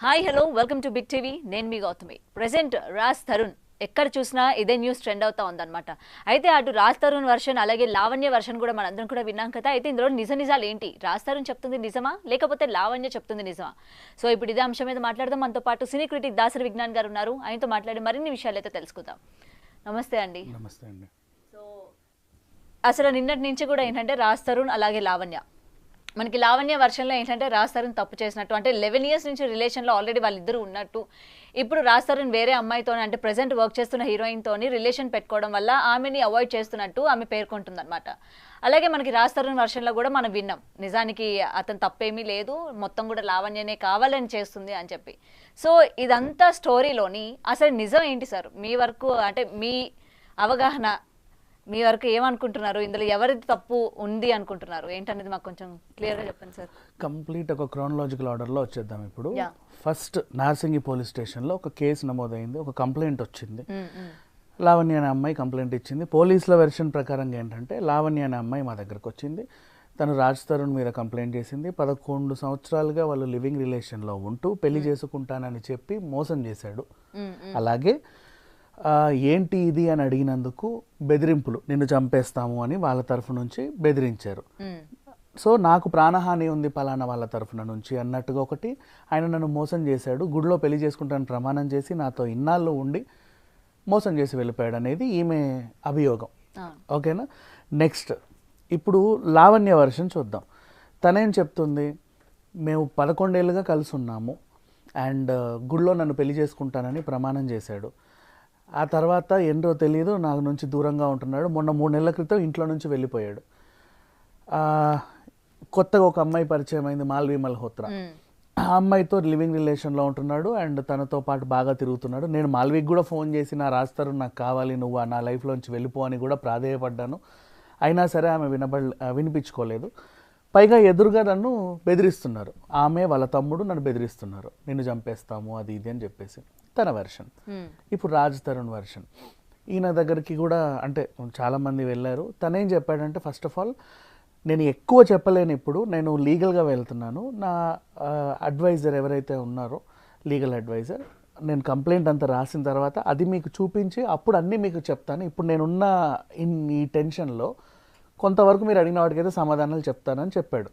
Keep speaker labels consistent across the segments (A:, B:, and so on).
A: Hi hello welcome to big TV. నేను మీ Gautami. Present Raj Tarun ఎక్కడ చూసినా ఇదే న్యూస్ ట్రెండ్ అవుతా ఉందన్నమాట. అయితే అటు రాజ్ తరుణ్ వర్షన్ అలాగే లావణ్య వర్షన్ కూడా మనందరం కూడా విన్నాం కదా. అయితే ఇందులో నిజాలు ఏంటి? రాజ్ తరుణ్ చెప్తుంది నిజమా లేకపోతే లావణ్య చెప్తుంది నిజమా? సో ఇప్పుడు ఇదే అంశం మీద మాట్లాడదాం. మనతో పాటు సినీ క్రిటిక్ దాసరి విజ్ఞాన్ గారు ఉన్నారు. ఆయనతో మాట్లాడి మరిన్ని విషయాలు అయితే తెలుసుకుందాం. నమస్తే అండి.
B: నమస్తే అండి.
A: సో అసలు నిన్నటి నుంచి కూడా ఏంటంటే రాజ్ తరుణ్ అలాగే లావణ్య, మనకి లావణ్య వర్షన్లో ఏంటంటే రాజ్ తరుణ్ తప్పు చేసినట్టు, అంటే 11 years నుంచి రిలేషన్లో ఆల్రెడీ వాళ్ళిద్దరు ఉన్నట్టు, ఇప్పుడు రాజ్ తరుణ్ వేరే అమ్మాయితో అంటే ప్రెసెంట్ వర్క్ చేస్తున్న హీరోయిన్తో రిలేషన్ పెట్టుకోవడం వల్ల ఆమెని అవాయిడ్ చేస్తున్నట్టు ఆమె పేర్కొంటుంది అనమాట. అలాగే మనకి రాజ్ తరుణ్ వర్షన్లో కూడా మనం విన్నాం, నిజానికి అతను తప్పేమీ లేదు, మొత్తం కూడా లావణ్యనే కావాలని చేస్తుంది అని చెప్పి. సో ఇదంతా స్టోరీలోని అసలు నిజం ఏంటి సార్? మీ వరకు అంటే మీ అవగాహన, మీ వరకు ఏమనుకుంటున్నారు? ఇందులో ఎవరిది తప్పు ఉంది అనుకుంటున్నారు ఏంటనేది మాకు కొంచెం క్లియర్గా చెప్పండి సార్.
B: కంప్లీట్ ఒక క్రోనలాజికల్ ఆర్డర్లో వచ్చేద్దాం. ఇప్పుడు ఫస్ట్ నార్సింగి పోలీస్ స్టేషన్లో ఒక కేసు నమోదైంది, ఒక కంప్లైంట్ వచ్చింది. లావణ్య అనే అమ్మాయి కంప్లైంట్ ఇచ్చింది. పోలీసుల వెర్షన్ ప్రకారంగా ఏంటంటే లావణ్య అనే అమ్మాయి మా దగ్గరకు వచ్చింది. తను రాజ్ తరుణ్ మీద కంప్లైంట్ చేసింది. 11 సంవత్సరాలుగా వాళ్ళు లివింగ్ రిలేషన్లో ఉంటూ పెళ్లి చేసుకుంటానని చెప్పి మోసం చేశాడు. అలాగే ఏంటి ఇది అని అడిగినందుకు బెదిరింపులు, నిన్ను చంపేస్తాము అని వాళ్ళ తరఫు నుంచి బెదిరించారు. సో నాకు ప్రాణహాని ఉంది పలానా వాళ్ళ తరఫున నుంచి అన్నట్టుగా ఒకటి, ఆయన నన్ను మోసం చేశాడు, గుడిలో పెళ్లి చేసుకుంటానని ప్రమాణం చేసి నాతో ఇన్నాళ్ళు ఉండి మోసం చేసి వెళ్ళిపోయాడు అనేది ఈమె అభియోగం. ఓకేనా. నెక్స్ట్ ఇప్పుడు లావణ్య వర్షన్ చూద్దాం. తనేం చెప్తుంది, మేము 11 ఏళ్ళుగా కలిసి ఉన్నాము అండ్ గుడిలో నన్ను పెళ్లి చేసుకుంటానని ప్రమాణం చేశాడు. ఆ తర్వాత ఏంటో తెలియదు, నాకు నుంచి దూరంగా ఉంటున్నాడు. మొన్న 3 నెలల క్రితం ఇంట్లో నుంచి వెళ్ళిపోయాడు. కొత్తగా ఒక అమ్మాయి పరిచయం అయింది, మాల్వి మల్హోత్రా. ఆ అమ్మాయితో లివింగ్ రిలేషన్లో ఉంటున్నాడు అండ్ తనతో పాటు బాగా తిరుగుతున్నాడు. నేను మాల్వికి కూడా ఫోన్ చేసి నా రాజ్ తరుణ్ నాకు కావాలి, నువ్వు నా లైఫ్లోంచి వెళ్ళిపో అని కూడా ప్రాధేయపడ్డాను. అయినా సరే ఆమె వినిపించుకోలేదు. పైగా ఎదురుగా నన్ను బెదిరిస్తున్నారు, ఆమె వాళ్ళ తమ్ముడు నన్ను బెదిరిస్తున్నారు, నిన్ను చంపేస్తాము అది ఇది అని చెప్పేసి తన వెర్షన్. ఇప్పుడు రాజ్ తరుణ్ వెర్షన్, ఈయన దగ్గరికి కూడా అంటే చాలామంది వెళ్ళారు. తనేం చెప్పాడంటే, ఫస్ట్ ఆఫ్ ఆల్ నేను ఎక్కువ చెప్పలేను, ఇప్పుడు నేను లీగల్గా వెళ్తున్నాను. నా అడ్వైజర్ ఎవరైతే ఉన్నారో లీగల్ అడ్వైజర్, నేను కంప్లైంట్ అంతా రాసిన తర్వాత అది మీకు చూపించి అప్పుడు అన్నీ మీకు చెప్తాను. ఇప్పుడు నేనున్న ఈ టెన్షన్లో కొంతవరకు మీరు అడిగిన వాటికైతే సమాధానాలు చెప్తానని చెప్పాడు.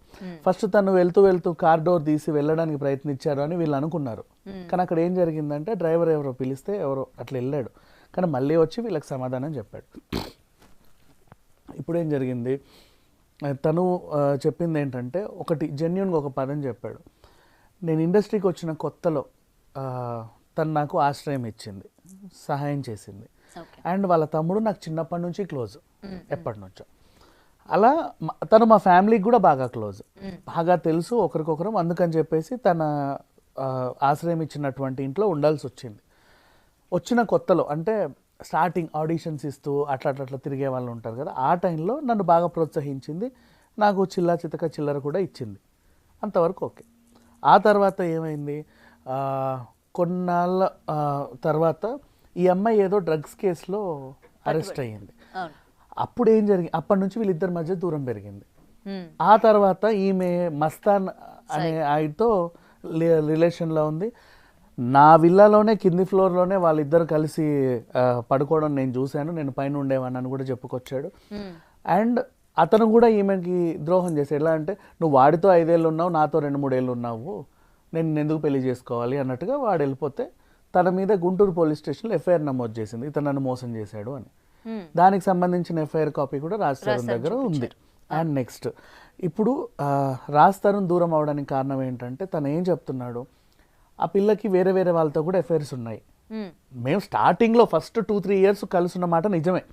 B: ఫస్ట్ తను వెళ్తూ వెళ్తూ కార్ డోర్ తీసి వెళ్ళడానికి ప్రయత్నించారు అని వీళ్ళు అనుకున్నారు. కానీ అక్కడ ఏం జరిగిందంటే డ్రైవర్ ఎవరో పిలిస్తే ఎవరో అట్లా వెళ్ళాడు, కానీ మళ్ళీ వచ్చి వీళ్ళకి సమాధానం చెప్పాడు. ఇప్పుడు ఏం జరిగింది, తను చెప్పింది ఏంటంటే, ఒకటి జెన్యున్గా ఒక పదం చెప్పాడు. నేను ఇండస్ట్రీకి వచ్చిన కొత్తలో తను నాకు ఆశ్రయం ఇచ్చింది, సహాయం చేసింది. అండ్ వాళ్ళ తమ్ముడు నాకు చిన్నప్పటి నుంచి క్లోజ్, ఎప్పటి నుంచో. అలా తను మా ఫ్యామిలీకి కూడా బాగా క్లోజ్, బాగా తెలుసు ఒకరికొకరం. అందుకని చెప్పేసి తన ఆశ్రయం ఇచ్చినటువంటి ఇంట్లో ఉండాల్సి వచ్చింది. వచ్చిన కొత్తలో అంటే స్టార్టింగ్ ఆడిషన్స్ ఇస్తూ అట్లా తిరిగే వాళ్ళు ఉంటారు కదా, ఆ టైంలో నన్ను బాగా ప్రోత్సహించింది, నాకు చిల్లర చిల్లర కూడా ఇచ్చింది. అంతవరకు ఓకే. ఆ తర్వాత ఏమైంది, కొన్నాళ్ళ తర్వాత ఈ అమ్మాయి ఏదో డ్రగ్స్ కేసులో అరెస్ట్ అయ్యింది. అప్పుడు ఏం జరిగింది, అప్పటి నుంచి వీళ్ళిద్దరి మధ్య దూరం పెరిగింది. ఆ తర్వాత ఈమె మస్తాన్ అనే ఆయనతో రిలేషన్లో ఉంది. నా విల్లాలోనే కింది ఫ్లోర్లోనే వాళ్ళిద్దరు కలిసి పడుకోవడం నేను చూశాను, నేను పైన ఉండేవాడిని అని కూడా చెప్పుకొచ్చాడు. అండ్ అతను కూడా ఈమెకి ద్రోహం చేశాడు. ఎలా అంటే, నువ్వు వాడితో 5 ఏళ్ళు ఉన్నావు, నాతో 2-3 ఏళ్ళు ఉన్నావు, నేను ఎందుకు పెళ్లి చేసుకోవాలి అన్నట్టుగా వాడు వెళ్ళిపోతే తన మీద గుంటూరు పోలీస్ స్టేషన్లో ఎఫ్ఐఆర్ నమోదు చేసింది, ఇతను నన్ను మోసం చేశాడు అని. దానికి సంబంధించిన ఎఫ్ఐఆర్ కాపీ కూడా రాజ్ తరుణ్ దగ్గర ఉంది. అండ్ నెక్స్ట్ ఇప్పుడు రాజ్ తరుణ్ దూరం అవడానికి కారణం ఏంటంటే, తను ఏం చెప్తున్నాడు, ఆ పిల్లకి వేరే వేరే వాళ్ళతో కూడా ఎఫ్ఐఆర్స్ ఉన్నాయి. మేము స్టార్టింగ్లో ఫస్ట్ 2-3 years కలిసి ఉన్న మాట నిజమే.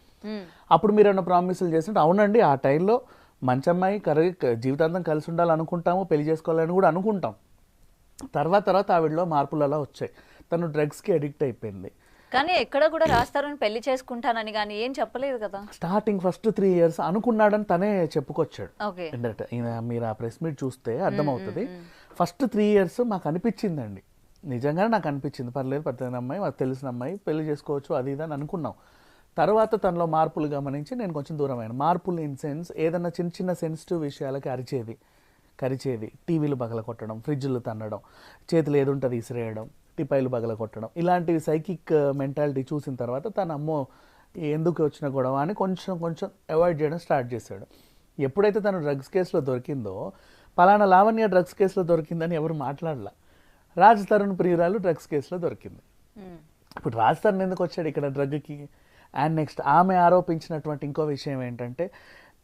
B: అప్పుడు మీరు ఏమైనా ప్రామిసులు చేస్తుంటే, అవునండి ఆ టైంలో మంచి అమ్మాయి జీవితాంతం కలిసి ఉండాలనుకుంటాము, పెళ్లి చేసుకోవాలని కూడా అనుకుంటాం. తర్వాత ఆవిడలో మార్పులు అలా వచ్చాయి. తను డ్రగ్స్కి అడిక్ట్ అయిపోయింది.
A: కానీ ఎక్కడ కూడా రాజ్ తరుణ్ పెళ్లి చేసుకుంటానని కానీ ఏం చెప్పలేదు కదా.
B: స్టార్టింగ్ ఫస్ట్ 3 years అనుకున్నాడని తనే చెప్పుకొచ్చాడు. మీరు ఆ ప్రెస్ మీట్ చూస్తే అర్థమవుతుంది. ఫస్ట్ 3 years మాకు అనిపించిందండి, నిజంగానే నాకు అనిపించింది, పర్లేదు పెద్ద అమ్మాయి, మాకు తెలిసిన అమ్మాయి, పెళ్లి చేసుకోవచ్చు అది ఇది అని అనుకున్నాం. తర్వాత తనలో మార్పులు గమనించి నేను కొంచెం దూరం అయ్యాను. మార్పులు ఇన్ సెన్స్ ఏదన్నా చిన్న చిన్న సెన్సిటివ్ విషయాలకి అరిచేది, కరిచేది, టీవీలు పగల కొట్టడం, ఫ్రిడ్జ్లు తన్నడం, చేతులు ఏదుంటుంది ఇసిరేయడం, టిపాయిలు పగల కొట్టడం, ఇలాంటివి సైకిక్ మెంటాలిటీ చూసిన తర్వాత తన అమ్మో ఎందుకు వచ్చిన గొడవ అని కొంచెం కొంచెం అవాయిడ్ చేయడం స్టార్ట్ చేశాడు. ఎప్పుడైతే తను డ్రగ్స్ కేసులో దొరికిందో పలానా లావణ్య డ్రగ్స్ కేసులో దొరికిందని ఎవరు మాట్లాడలా. రాజ్ తరుణ్ ప్రియురాలు డ్రగ్స్ కేసులో దొరికింది. ఇప్పుడు రాజ్ తరుణ్ ఎందుకు వచ్చాడు ఇక్కడ డ్రగ్కి? అండ్ నెక్స్ట్ ఆమె ఆరోపించినటువంటి ఇంకో విషయం ఏంటంటే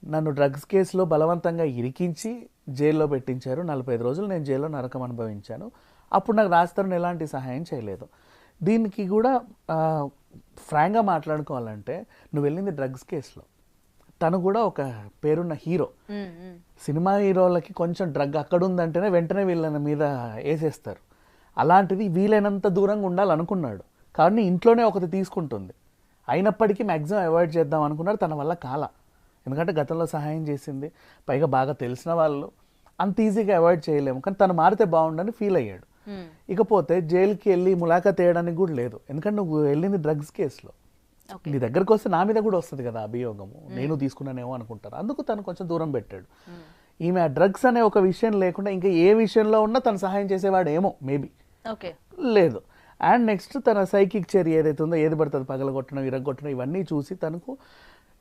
B: నన్ను డ్రగ్స్ కేసులో బలవంతంగా ఇరికించి జైల్లో పెట్టించారు, 45 రోజులు నేను జైల్లో నరకం అనుభవించాను, అప్పుడు నాకు రాజ్ తరుణ్ ఎలాంటి సహాయం చేయలేదు. దీనికి కూడా ఫ్రాంక్గా మాట్లాడుకోవాలంటే నువ్వు వెళ్ళింది డ్రగ్స్ కేసులో, తను కూడా ఒక పేరున్న హీరో. సినిమా హీరోలకి కొంచెం డ్రగ్ అక్కడ ఉందంటేనే వెంటనే వీళ్ళని మీద వేసేస్తారు. అలాంటిది వీలైనంత దూరంగా ఉండాలనుకున్నాడు, కానీ ఇంట్లోనే ఒకటి తీసుకుంటుంది. అయినప్పటికీ మ్యాక్సిమం అవాయిడ్ చేద్దాం అనుకున్నారు, తన వల్ల కాల. ఎందుకంటే గతంలో సహాయం చేసింది, పైగా బాగా తెలిసిన వాళ్ళు, అంత ఈజీగా అవాయిడ్ చేయలేము. కానీ తను మారితే బాగుండని ఫీల్ అయ్యాడు. ఇకపోతే జైలుకి వెళ్ళి ములాఖాత్ వేయడానికి కూడా లేదు, ఎందుకంటే నువ్వు వెళ్ళింది డ్రగ్స్ కేసులో. నీ దగ్గరకు వస్తే నా మీద కూడా వస్తుంది కదా అభియోగము, నేను తీసుకున్నానేమో అనుకుంటారు. అందుకు తను కొంచెం దూరం పెట్టాడు. ఈమె డ్రగ్స్ అనే ఒక విషయం లేకుండా ఇంకా ఏ విషయంలో ఉన్నా తను సహాయం చేసేవాడు ఏమో మేబీ, లేదు. అండ్ నెక్స్ట్ తన సైకిక్ చర్య ఏదైతే ఉందో, ఏది పడుతుంది పగలగొట్టడం, ఇరగొట్టడం, ఇవన్నీ చూసి తనకు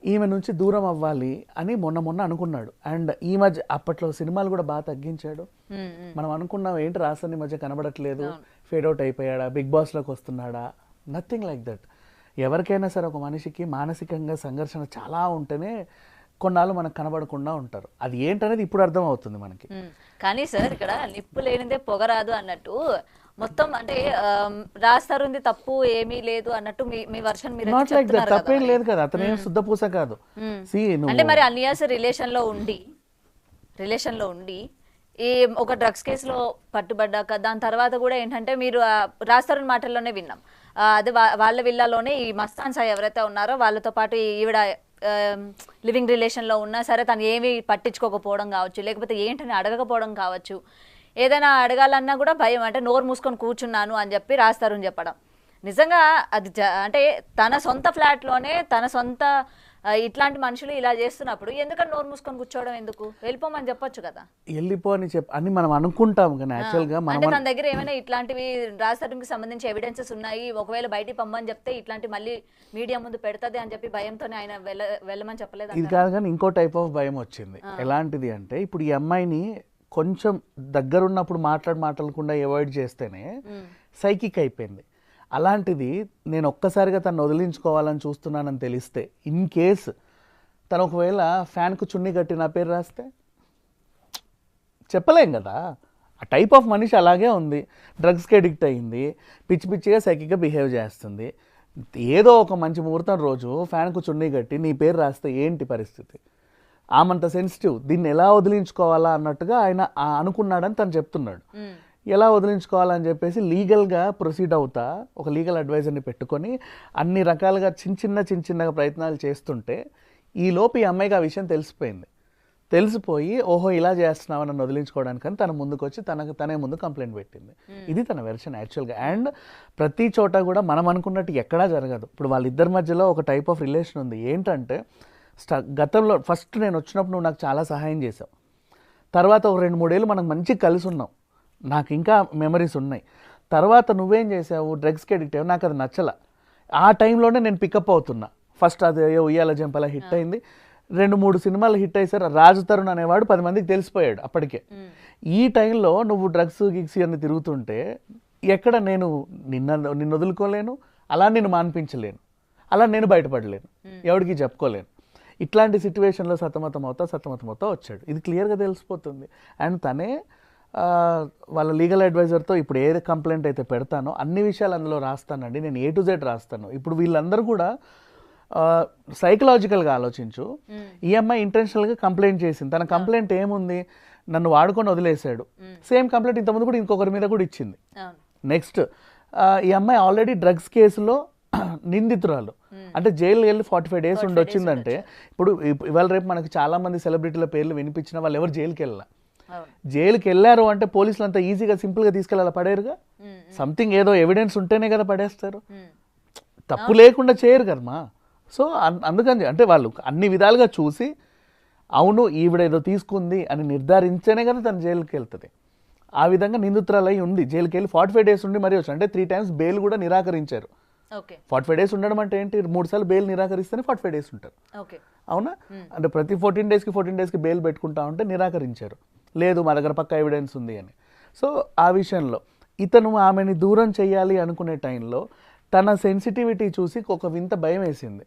B: ఈమె నుంచి దూరం అవ్వాలి అని మొన్న అనుకున్నాడు. అండ్ ఈ మధ్య అప్పట్లో సినిమాలు కూడా బాగా తగ్గించాడు. మనం అనుకున్నాం ఏంటి రాసన్ ఈ మధ్య కనబడట్లేదు, ఫేడ్ అవుట్ అయిపోయాడా, బిగ్ బాస్లోకి వస్తున్నాడా, నథింగ్ లైక్ దట్. ఎవరికైనా సరే ఒక మనిషికి మానసికంగా సంఘర్షణ చాలా ఉంటేనే కొన్నాళ్ళు మనకు కనబడకుండా ఉంటారు. అది ఏంటనేది ఇప్పుడు అర్థం అవుతుంది మనకి.
A: కానీ సార్ ఇక్కడ నిప్పు లేనిదే పొగరాదు అన్నట్టు మొత్తం అంటే రాస్తారుంది తప్పు ఏమీ లేదు అన్నట్టు మీ వర్షన్ మీరు
B: తప్పేం లేదు కదా, అతనే శుద్ధపూస కాదు.
A: అంటే మరి అన్ని ఇయర్స్ రిలేషన్ లో ఉండి ఈ ఒక డ్రగ్స్ కేసులో పట్టుబడ్డాక దాని తర్వాత కూడా ఏంటంటే మీరు రాస్తారుని మాటల్లోనే విన్నాం, అదే వాళ్ళ విల్లాలోనే ఈ మస్తాన్ సాయి ఎవరైతే ఉన్నారో వాళ్ళతో పాటు ఈవిడ లివింగ్ రిలేషన్లో ఉన్నా సరే తను ఏమీ పట్టించుకోకపోవడం కావచ్చు, లేకపోతే ఏంటని అడగకపోవడం కావచ్చు, ఏదైనా అడగాలన్నా కూడా భయం, అంటే నోరు మూసుకొని కూర్చున్నాను అని చెప్పి రాస్తారని చెప్పడం. నిజంగా అది అంటే తన సొంత ఫ్లాట్లోనే తన సొంత ఇట్లాంటి మనుషులు ఇలా చేస్తున్నప్పుడు ఎందుకని నోరు మూసుకొని కూర్చోవడం, ఎందుకు వెళ్ళిపోమని చెప్పొచ్చు కదా.
B: వెళ్ళిపో అని మనం అనుకుంటాం కానీ యాక్చువల్గా
A: అంటే తన దగ్గర ఏమైనా ఇట్లాంటివి రాస్తారంకి సంబంధించి ఎవిడెన్సెస్ ఉన్నాయి, ఒకవేళ బయటికి పంపని చెప్తే ఇట్లాంటి మళ్ళీ మీడియా ముందు పెడతది అని చెప్పి భయంతోనే ఆయన వెళ్ళమని చెప్పలేదు.
B: ఇది కాదు కానీ ఇంకో టైప్ ఆఫ్ భయం వచ్చింది. ఎలాంటిది అంటే ఇప్పుడు ఈ అమ్మాయిని కొంచెం దగ్గరున్నప్పుడు మాట్లాడకుండా అవాయిడ్ చేస్తేనే సైకిక్ అయిపోయింది. అలాంటిది నేను ఒక్కసారిగా తను వదిలించుకోవాలని చూస్తున్నానని తెలిస్తే, ఇన్ కేస్ తను ఒకవేళ ఫ్యాన్కు చున్నీ కట్టి నా పేరు రాస్తే చెప్పలేం కదా. ఆ టైప్ ఆఫ్ మనిషి అలాగే ఉంది, డ్రగ్స్కి అడిక్ట్ అయ్యింది, పిచ్చిగా సైకిక్గా బిహేవ్ చేస్తుంది. ఏదో ఒక మంచి ముహూర్తం రోజు ఫ్యాన్కు చున్నీ కట్టి నీ పేరు రాస్తే ఏంటి పరిస్థితి? ఆమంత సెన్సిటివ్, దీన్ని ఎలా వదిలించుకోవాలా అన్నట్టుగా ఆయన అనుకున్నాడని తను చెప్తున్నాడు. ఎలా వదిలించుకోవాలని చెప్పేసి లీగల్గా ప్రొసీడ్ అవుతా ఒక లీగల్ అడ్వైజర్ని పెట్టుకొని అన్ని రకాలుగా చిన్నగా ప్రయత్నాలు చేస్తుంటే ఈలోపు ఈ అమ్మాయికి ఆ విషయం తెలిసిపోయి ఓహో ఇలా చేస్తున్నావు నన్ను వదిలించుకోవడానికని తన ముందుకు వచ్చి తనే ముందు కంప్లైంట్ పెట్టింది. ఇది తన వెర్షన్ యాక్చువల్గా. అండ్ ప్రతి చోట కూడా మనం అనుకున్నట్టు ఎక్కడా జరగదు. ఇప్పుడు వాళ్ళిద్దరి మధ్యలో ఒక టైప్ ఆఫ్ రిలేషన్ ఉంది. ఏంటంటే గతంలో ఫస్ట్ నేను వచ్చినప్పుడు నువ్వు నాకు చాలా సహాయం చేసావు, తర్వాత ఒక 2-3 ఏళ్ళు మనకు మంచిగా కలిసి ఉన్నాం, నాకు ఇంకా మెమరీస్ ఉన్నాయి. తర్వాత నువ్వేం చేసావు, డ్రగ్స్కి అడిక్ట్ అయ్యావు, నాకు అది నచ్చల. ఆ టైంలోనే నేను పికప్ అవుతున్నా. ఫస్ట్ అది ఉయ్యాల జంపలా హిట్ అయింది, 2-3 సినిమాలు హిట్ అయ్యారు. రాజ్ తరుణ్ అనేవాడు 10 మందికి తెలిసిపోయాడు అప్పటికే. ఈ టైంలో నువ్వు డ్రగ్స్ గిగ్స్ అన్ని తిరుగుతుంటే ఎక్కడ నేను నిన్ను వదులుకోలేను, అలా నేను మాన్పించలేను, అలా నేను బయటపడలేను, ఎవరికి చెప్పుకోలేను. ఇట్లాంటి సిచ్యువేషన్లో సతమతం అవుతా వచ్చాడు. ఇది క్లియర్గా తెలిసిపోతుంది. అండ్ తనే వాళ్ళ లీగల్ అడ్వైజర్తో ఇప్పుడు ఏ కంప్లైంట్ అయితే పెడతానో అన్ని విషయాలు అందులో రాస్తానండి, నేను A to Z రాస్తాను. ఇప్పుడు వీళ్ళందరూ కూడా సైకలాజికల్గా ఆలోచించు. ఈ అమ్మాయి ఇంటెన్షనల్గా కంప్లైంట్ చేసింది. తన కంప్లైంట్ ఏముంది, నన్ను వాడుకొని వదిలేశాడు. సేమ్ కంప్లైంట్ ఇంతకుముందు కూడా ఇంకొకరి మీద కూడా ఇచ్చింది. నెక్స్ట్ ఈ అమ్మాయి ఆల్రెడీ డ్రగ్స్ కేసులో నిందితురాలు, అంటే జైలు వెళ్ళి 45 days ఉండి వచ్చిందంటే ఇప్పుడు ఇవాళ రేపు మనకి చాలా మంది సెలబ్రిటీల పేర్లు వినిపించిన వాళ్ళు ఎవరు జైలుకి వెళ్ళారు అంటే పోలీసులు అంతా ఈజీగా సింపుల్గా తీసుకెళ్ళాలి, పడేరుగా. సంథింగ్ ఏదో ఎవిడెన్స్ ఉంటేనే కదా పడేస్తారు, తప్పు లేకుండా చేయరు కదమ్మా. సో అందుకని అంటే వాళ్ళు అన్ని విధాలుగా చూసి అవును ఈవిడేదో తీసుకుంది అని నిర్ధారించేనే కదా తను జైలుకి వెళ్తుంది. ఆ విధంగా నిందితురాలై ఉంది, జైలుకి వెళ్ళి 45 days ఉండి మరీ వచ్చి, అంటే 3 times బెయిల్ కూడా నిరాకరించారు.
A: ఓకే
B: 45 days ఉండడం అంటే ఏంటి, 3 సార్లు బెయిల్ నిరాకరిస్తేనే 45 days ఉంటారు.
A: ఓకే
B: అవునా? అంటే ప్రతి 14 daysకి బెయిల్ పెట్టుకుంటా ఉంటే నిరాకరించారు, లేదు మా దగ్గర పక్కా ఎవిడెన్స్ ఉంది అని. సో ఆ విషయంలో ఇతను ఆమెని దూరం చేయాలి అనుకునే టైంలో తన సెన్సిటివిటీ చూసి ఒక వింత భయం వేసింది.